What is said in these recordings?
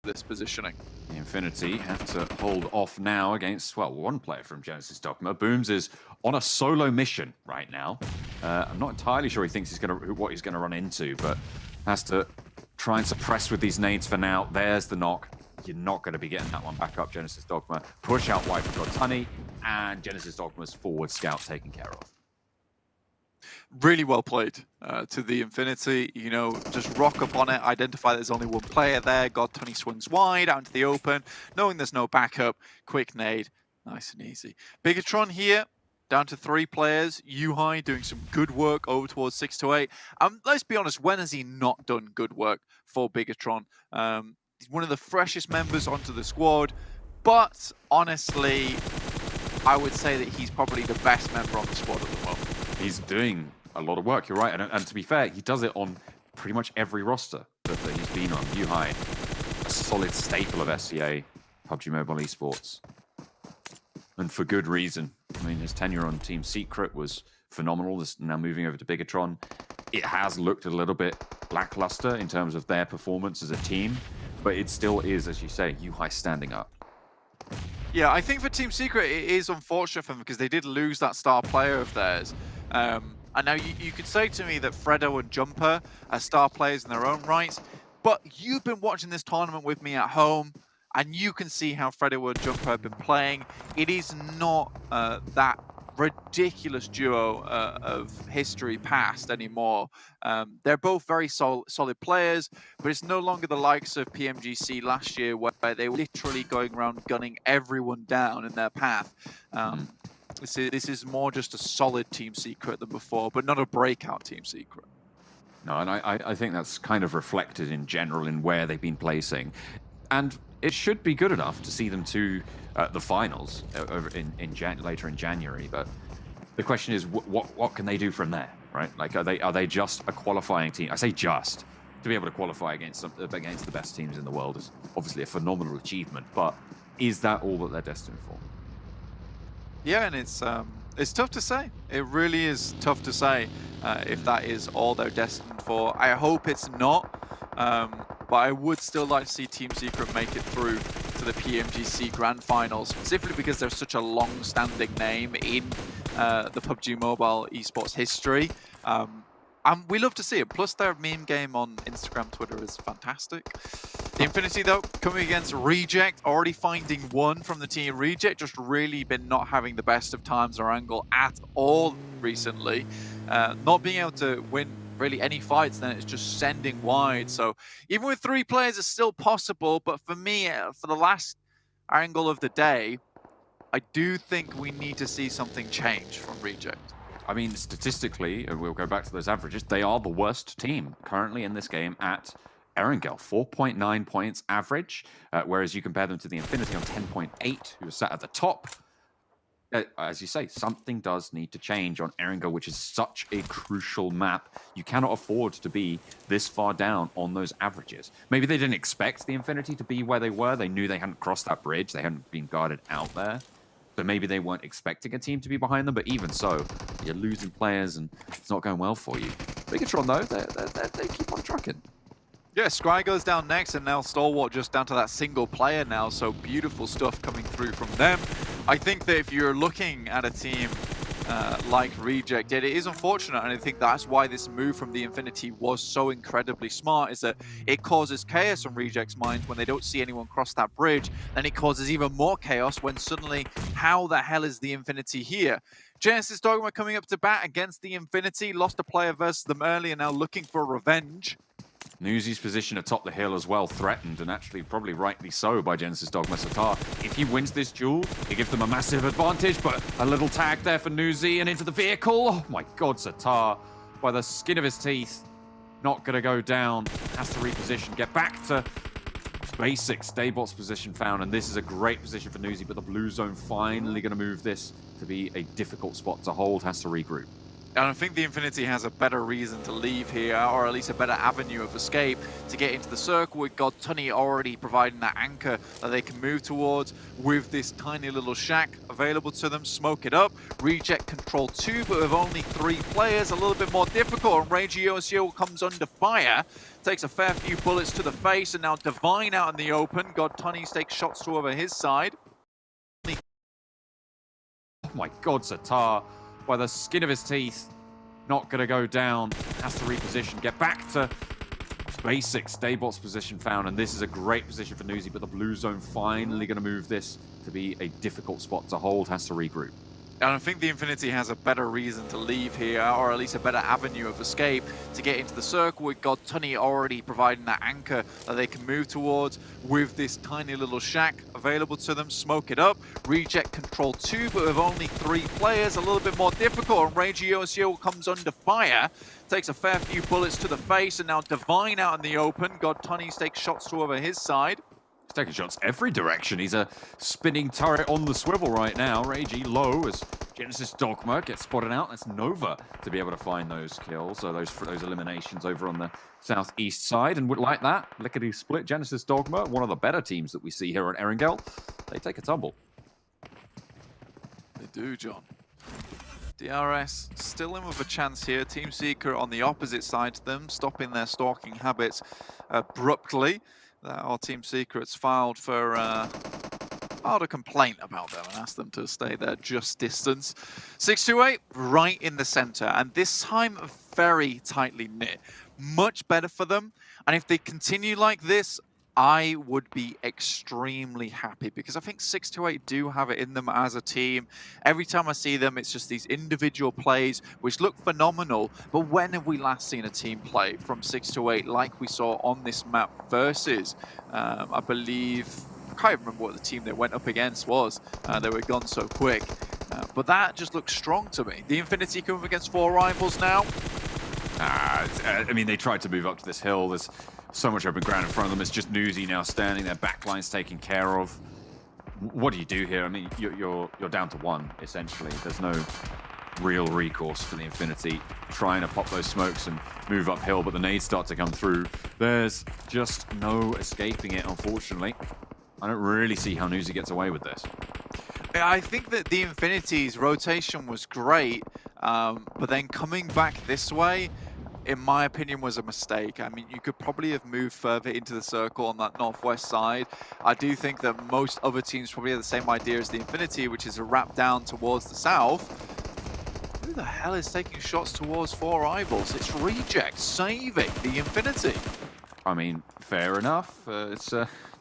this positioning. The Infinity have to hold off now against, well, one player from Genesis Dogma. Booms is on a solo mission right now. I'm not entirely sure he thinks what he's gonna run into, but has to try and suppress with these nades for now. There's the knock. You're not going to be getting that one back up, Genesis Dogma. Push out wide for Tunny, and Genesis Dogma's forward scout taken care of. Really well played to the Infinity. You know, just rock up on it, identify there's only one player there. God, Tony swings wide out into the open, knowing there's no backup. Quick nade, nice and easy. Bigatron here, down to 3 players. Yuhai doing some good work over towards 6 to 8. Let's be honest, when has he not done good work for Bigatron? He's one of the freshest members onto the squad, but honestly, I would say that he's probably the best member on the squad at the moment. He's doing a lot of work, you're right. And to be fair, he does it on pretty much every roster that he's been on. Yuhai, a solid staple of SCA, PUBG Mobile Esports. And for good reason. I mean, his tenure on Team Secret was phenomenal. Now moving over to Bigatron, it has looked a little bit lackluster in terms of their performance as a team, but it still is, as you say, Yuhai standing up. Yeah, I think for Team Secret, it is unfortunate for them because they did lose that star player of theirs. And now you could say to me that Fredo and Jumper are star players in their own rights, but you've been watching this tournament with me at home, and you can see how Fredo and Jumper have been playing. It is not that ridiculous duo of history past anymore. They're both very solid players, but it's no longer the likes of PMGC last year where they were literally going around gunning everyone down in their path. This is more just a solid Team Secret than before, but not a breakout Team Secret. No, and I think that's kind of reflected in general in where they've been placing. And it should be good enough to see them to the finals later in January. But the question is, what can they do from there, right? Like, are they just a qualifying team? I say just. To be able to qualify against the best teams in the world is obviously a phenomenal achievement. But is that all that they're destined for? Yeah, and it's tough to say. It really is tough to say if that is all they're destined for. I hope it's not. But I would still like to see Team Secret make it through to the PMGC Grand Finals, specifically because they're such a long-standing name in the PUBG Mobile esports history. And we love to see it. Plus, their meme game on Instagram, Twitter is fantastic. The Infinity, though, coming against Reject, already finding one from the team. Reject just really been not having the best of times or angle at all recently. Not being able to win really any fights, then it's just sending wide. So even with 3 players, it's still possible. But for me, for the last angle of the day, I do think we need to see something change from Reject. I mean, statistically, we'll go back to those averages, they are the worst team currently in this game at Erangel, 4.9 points average, whereas you compare them to the Infinity on 10.8, who are sat at the top. As you say, something does need to change on Erangel, which is such a crucial map. You cannot afford to be this far down on those averages. Maybe they didn't expect the Infinity to be where they were. They knew they hadn't crossed that bridge. They hadn't been guarded out there. So maybe they weren't expecting a team to be behind them, but even so, you're losing players and it's not going well for you. Bigatron, though, they keep on trucking. Yeah, Scry goes down next, and now Stalwart just down to that single player now, so beautiful stuff coming through from them. I think that if you're looking at a team like Reject, it is unfortunate, and I think that's why this move from the Infinity was so incredibly smart, is that it causes chaos on Reject's minds when they don't see anyone cross that bridge, then it causes even more chaos when suddenly, how the hell is the Infinity here? Genesis Dogma coming up to bat against the Infinity, lost a player versus them early and now looking for revenge. Newsy's position atop the hill as well, threatened, and actually probably rightly so by Genesis Dogma Satar. If he wins this duel, it gives them a massive advantage, but a little tag there for Newsy and into the vehicle. Oh my god, Satar, by the skin of his teeth, not going to go down. Has to reposition, get back to basics. Daybot's position found, and this is a great position for Newsy, but the blue zone finally going to move this to be a difficult spot to hold. Has to regroup. And I think the Infinity has a better reason to leave here, or at least a better avenue of escape to get into the circle, with God Tunny already providing that anchor that they can move towards with this tiny little shack available to them. Smoke it up, reject control 2, but with only 3 players, a little bit more difficult. And Ragey OSO comes under fire, takes a fair few bullets to the face, and now Divine out in the open. God Tunny takes shots to over his side. Oh my God, Satar, by the skin of his teeth, not going to go down. Has to reposition, get back to basics. Daybot's position found, and this is a great position for Newsy, but the blue zone finally going to move this to be a difficult spot to hold. Has to regroup. And I think the Infinity has a better reason to leave here, or at least a better avenue of escape to get into the circle, with God Tunny already providing that anchor that they can move towards with this tiny little shack available to them. Smoke it up, reject control 2, but with only 3 players, a little bit more difficult. And Ragey OSO comes under fire, takes a fair few bullets to the face, and now Divine out in the open. God Tunny takes shots to over his side. He's taking shots every direction. He's a spinning turret on the swivel right now. Ragey low as Genesis Dogma gets spotted out. That's Nova to be able to find those kills, or those eliminations over on the southeast side. And like that, lickety split. Genesis Dogma, one of the better teams that we see here at Erangel. They take a tumble. They do, John. DRS still in with a chance here. Team Secret on the opposite side to them, stopping their stalking habits abruptly. Our Team Secrets filed a complaint about them and asked them to stay there just distance. 628 right in the center, and this time very tightly knit. Much better for them, and if they continue like this, I would be extremely happy, because I think 628 do have it in them as a team. Every time I see them, it's just these individual plays which look phenomenal. But when have we last seen a team play from 628 like we saw on this map versus, I believe, I can't even remember what the team they went up against was. They were gone so quick. But that just looks strong to me. The Infinity coming against 4 rivals now. I mean, they tried to move up to this hill. There's so much open ground in front of them. It's just Newsy now standing there, backline's taken care of. What do you do here? I mean, you're down to 1, essentially. There's no real recourse for the Infinity. Trying to pop those smokes and move uphill, but the nades start to come through. There's just no escaping it, unfortunately. I don't really see how Newsy gets away with this. I think that the Infinity's rotation was great, but then coming back this way, in my opinion, was a mistake. I mean, you could probably have moved further into the circle on that northwest side. I do think that most other teams probably have the same idea as the Infinity, which is to wrap down towards the south. Who the hell is taking shots towards 4 rivals? It's Reject saving the Infinity. I mean, fair enough.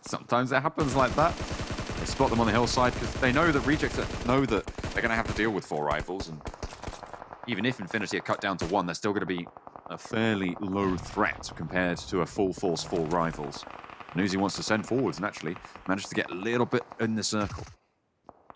Sometimes it happens like that. They spot them on the hillside because they know that Rejects know that they're going to have to deal with 4 rivals. And even if Infinity are cut down to 1, they're still going to be a fairly low threat compared to a full force 4 rivals. Newsy wants to send forwards and actually managed to get a little bit in the circle.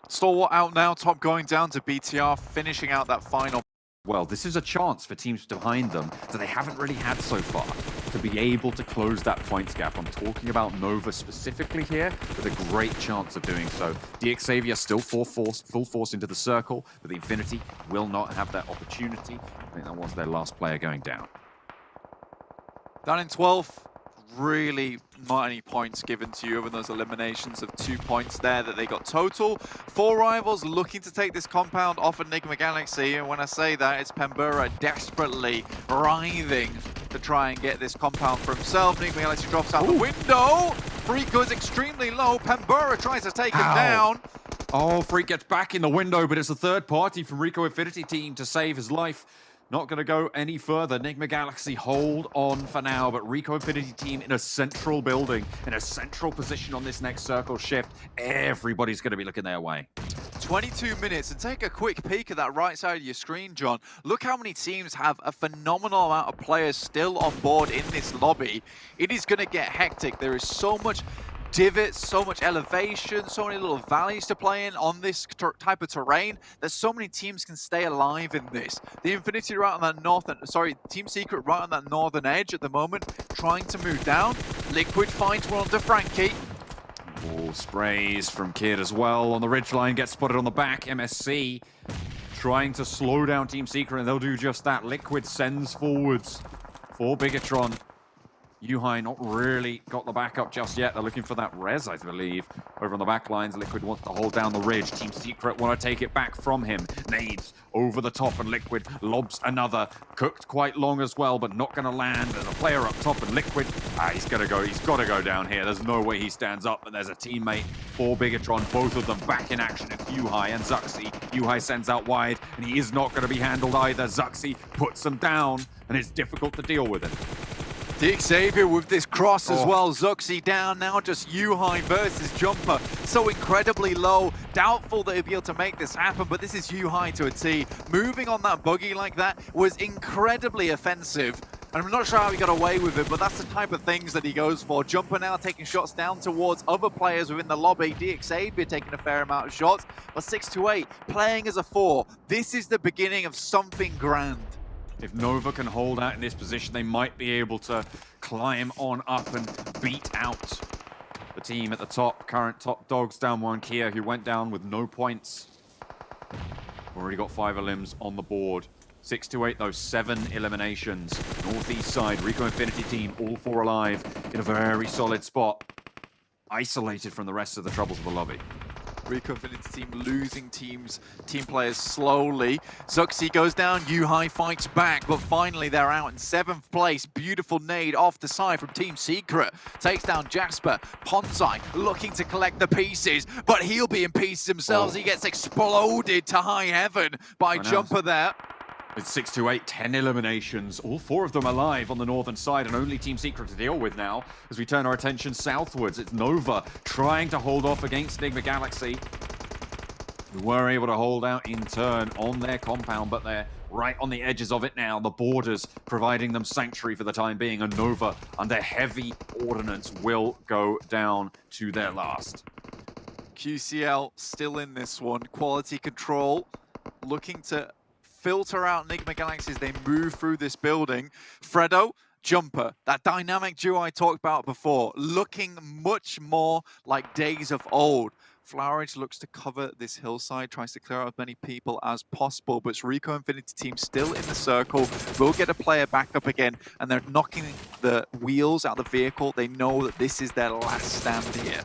Stalwart out now, top going down to BTR, finishing out that final. Well, this is a chance for teams behind them that they haven't really had so far to be able to close that points gap. I'm talking about Nova specifically here, with a great chance of doing so. DX Xavier still full force into the circle, but the Infinity will not have that opportunity. I think that was their last player going down. Down in 12th, really not any points given to you other than those eliminations of 2 points there that they got total. 4 rivals looking to take this compound off Enigma Galaxy, and when I say that, it's Pembura desperately writhing to try and get this compound for himself. Enigma Galaxy drops out the window. Freak goes extremely low. Pembura tries to take him down. Oh, Freak gets back in the window, but it's a third party from RICO Infinity team to save his life. Not going to go any further. Enigma Galaxy hold on for now, but RICO Infinity team in a central building, in a central position on this next circle shift. Everybody's going to be looking their way. 22 minutes, and take a quick peek at that right side of your screen, John. Look how many teams have a phenomenal amount of players still on board in this lobby. It is going to get hectic. There is so much divots, so much elevation, so many little valleys to play in on this type of terrain that so many teams can stay alive in this. The Infinity right on that Team Secret right on that northern edge at the moment, trying to move down. Liquid finds one onto Frankie. Oh, sprays from Kid as well on the ridgeline, gets spotted on the back. MSC trying to slow down Team Secret, and they'll do just that. Liquid sends forwards for Bigatron. Yuhai not really got the backup just yet. They're looking for that res, I believe, over on the back lines. Liquid wants to hold down the ridge. Team Secret want to take it back from him. Nades over the top, and Liquid lobs another. Cooked quite long as well, but not going to land. There's a player up top, and Liquid, he's got to go down here. There's no way he stands up, but there's a teammate for Bigatron. Both of them back in action. It's Yuhai and Zuxi. Yuhai sends out wide, and he is not going to be handled either. Zuxi puts him down, and it's difficult to deal with him. Xavier with this cross as well. Zuxi down now, just Yuhai versus Jumper. So incredibly low. Doubtful that he'll be able to make this happen, but this is Yuhai to a T. Moving on that buggy like that was incredibly offensive. And I'm not sure how he got away with it, but that's the type of things that he goes for. Jumper now taking shots down towards other players within the lobby. Xavier taking a fair amount of shots, but 6-8 playing as a 4. This is the beginning of something grand. If Nova can hold out in this position, they might be able to climb on up and beat out the team at the top. Current top dogs down one, Kia, who went down with no points. Already got 5 elims on the board. 6-8, though, 7 eliminations. Northeast side, RICO Infinity team, all 4 alive in a very solid spot. Isolated from the rest of the troubles of the lobby. RICO Infinity team losing team players slowly. Zuxi goes down, Yuhai fights back, but finally they're out in 7th place. Beautiful nade off the side from Team Secret. Takes down Jasper. Ponzai looking to collect the pieces, but he'll be in pieces himself. He gets exploded to high heaven by Jumper there. It's 6-8, 10 eliminations, all 4 of them alive on the northern side, and only Team Secret to deal with now as we turn our attention southwards. It's Nova trying to hold off against Enigma Galaxy, who were able to hold out in turn on their compound, but they're right on the edges of it now. The borders providing them sanctuary for the time being, and Nova under heavy ordnance will go down to their last. QCL still in this one. Quality control looking to filter out Enigma Galaxy as they move through this building. Fredo, Jumper, that dynamic duo I talked about before, looking much more like days of old. Flowerage looks to cover this hillside, tries to clear out as many people as possible, but it's RICO Infinity team still in the circle, will get a player back up again, and they're knocking the wheels out of the vehicle. They know that this is their last stand here.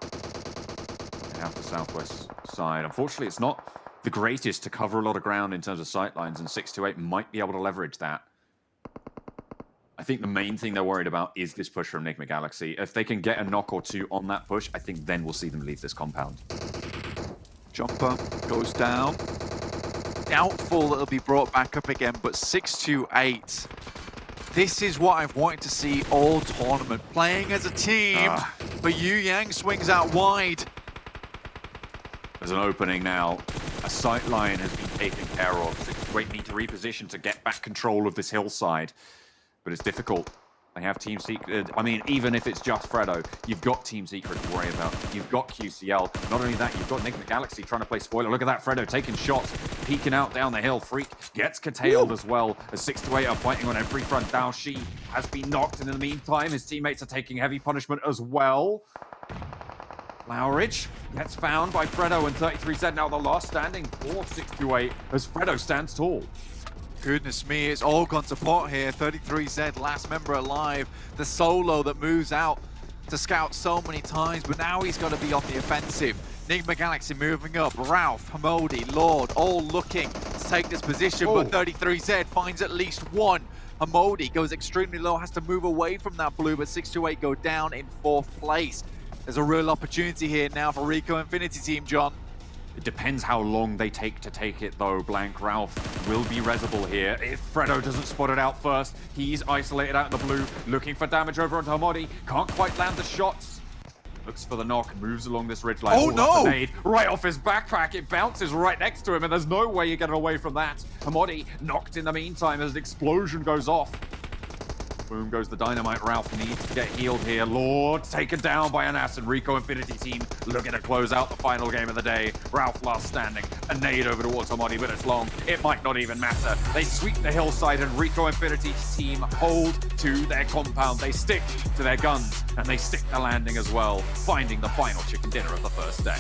They have the southwest side. Unfortunately, it's not the greatest to cover a lot of ground in terms of sightlines, and 6-8 might be able to leverage that. I think the main thing they're worried about is this push from Enigma Galaxy. If they can get a knock or 2 on that push, I think then we'll see them leave this compound. Jumper goes down. Doubtful that it'll be brought back up again, but 6-8. This is what I've wanted to see all tournament. Playing as a team, but Yu Yang swings out wide. There's an opening now. A sight line has been taken care of. 6-8 need to reposition to get back control of this hillside. But it's difficult. They have Team Secret. I mean, even if it's just Fredo, you've got Team Secret to worry about. You've got QCL. Not only that, you've got Enigma Galaxy trying to play spoiler. Look at that, Fredo taking shots, peeking out down the hill. Freak gets curtailed as well, as 6-8 are fighting on every front. Dao Shi has been knocked, and in the meantime, his teammates are taking heavy punishment as well. Flowerage gets found by Fredo, and 33Z now the last standing for 6-8 as Fredo stands tall. Goodness me, it's all gone to pot here. 33Z, last member alive. The solo that moves out to scout so many times, but now he's got to be on the offensive. Enigma Galaxy moving up. Ralph, Hamodi, Lord, all looking to take this position, but 33Z finds at least one. Hamodi goes extremely low, has to move away from that blue, but 6-8 go down in 4th place. There's a real opportunity here now for RICO Infinity team, John. It depends how long they take to take it, though. Blank Ralph will be resible here. If Fredo doesn't spot it out first, he's isolated out in the blue, looking for damage over onto Hamodi. Can't quite land the shots. Looks for the knock, moves along this ridgeline. Oh no! Nade right off his backpack. It bounces right next to him, and there's no way you get away from that. Hamodi knocked in the meantime as an explosion goes off. Boom goes the dynamite. Ralph needs to get healed here. Lord taken down by an acid. RICO Infinity team looking to close out the final game of the day. Ralph last standing. A nade over towards Hamodi, but it's long. It might not even matter. They sweep the hillside, and RICO Infinity team hold to their compound. They stick to their guns, and they stick the landing as well, finding the final chicken dinner of the first day.